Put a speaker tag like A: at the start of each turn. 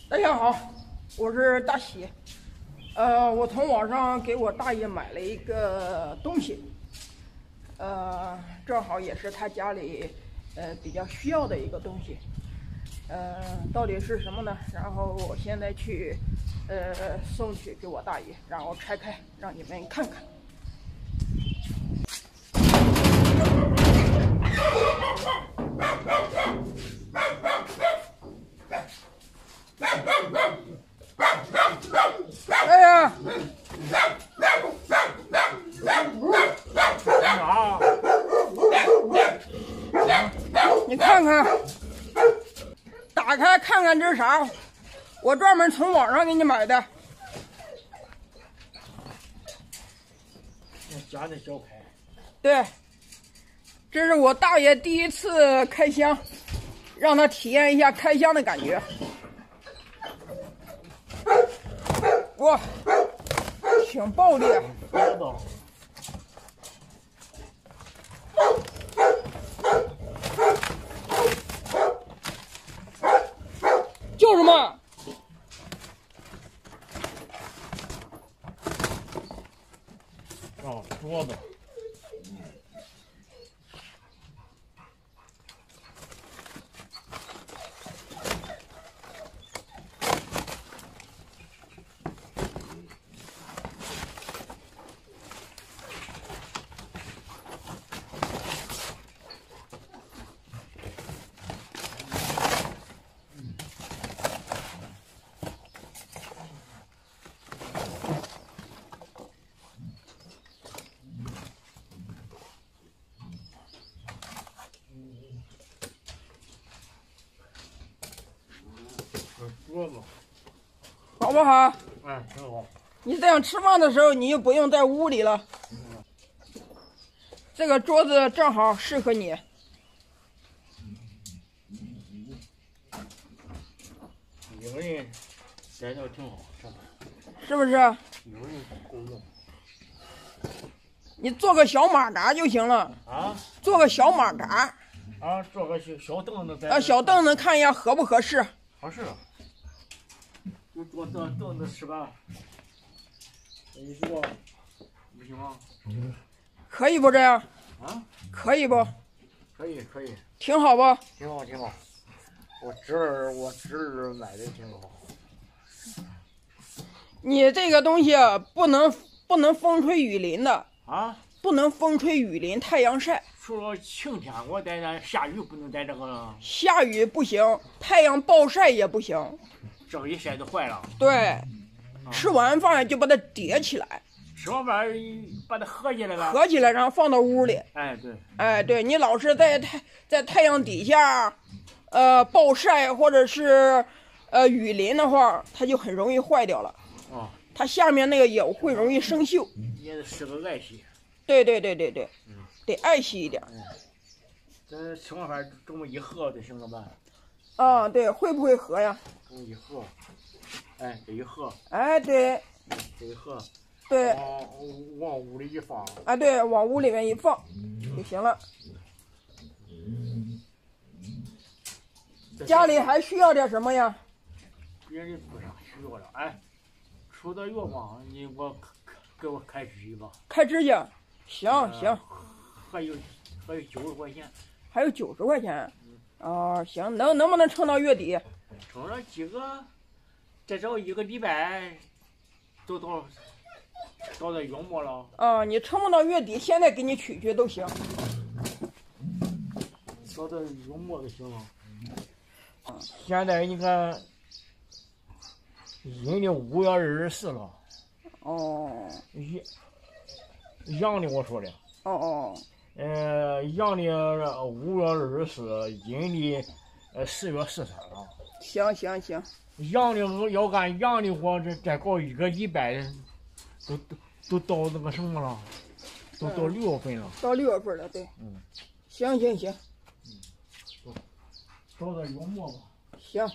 A: 大家好，我是大喜。我从网上给我大爷买了一个东西，正好也是他家里比较需要的一个东西。到底是什么呢？然后我现在去送去给我大爷，然后拆开让你们看看。哎呀！你看看，打开看看这是啥？我专门从网上给你买的。
B: 家的小开。
A: 对，这是我大爷第一次开箱，让他体验一下开箱的感觉。哇，挺暴力。叫什么？
B: 哦，桌子。桌子，
A: 好不好？
B: 哎，挺好。
A: 你这样吃饭的时候，你就不用在屋里了。这个桌子正好适合你。
B: 有人摘的挺好，
A: 是不是？
B: 有人够用。
A: 你做个小马扎就行了。
B: 啊？
A: 做个小马扎。
B: 啊，做个小凳子在。
A: 小凳子看一下合不合适。
B: 合适。就坐凳子吃饭。你说，不行吗？
A: 可以不这样？
B: 啊？
A: 可以不？
B: 可以。
A: 挺好不？
B: 挺好。我侄儿买的挺好。
A: 你这个东西不能风吹雨淋的
B: 啊！不
A: 能风吹雨淋，太阳晒。
B: 除了晴天，我在那下雨不能在这个。
A: 下雨不行，太阳暴晒也不行。
B: 这个一晒就坏了。
A: 对，吃完饭就把它叠起来。
B: 吃完饭把它合起来了。
A: 合起来，然后放到屋里。
B: 哎，
A: 对，你老是在太阳底下，暴晒或者是雨淋的话，它就很容易坏掉了。
B: 哦。
A: 它下面那个也会容易生锈。
B: 也是个爱惜。对。
A: 得爱惜一点。
B: 这吃完饭这么一合就行了吧？
A: 啊，对，会不会合呀？
B: 这么一合，哎，这一合。
A: 哎，对。
B: 这一合。
A: 对。
B: 往屋里一放。
A: 啊，对，往屋里面一放就行了。家里还需要点什么呀？
B: 别的不啥需要了，哎，除了愿望，给我开支去吧。
A: 开支去，行。
B: 还有90块钱。
A: 还有90块钱。哦，行，能不能撑到月底？
B: 撑了几个，再找1个礼拜，都到这月末了。
A: 啊，你撑不到月底，现在给你取去都行。
B: 到这月末就行了。现在你看，阴历5月24了。
A: 哦。
B: 阳历我说的。
A: 哦。
B: 阳历5月24，阴历4月13了。
A: 行。
B: 阳历要干阳历活，再搞1个礼拜，都到那个什么了，都到6月份了。
A: 到6月份了，对。行。
B: 到这月末吧。
A: 行。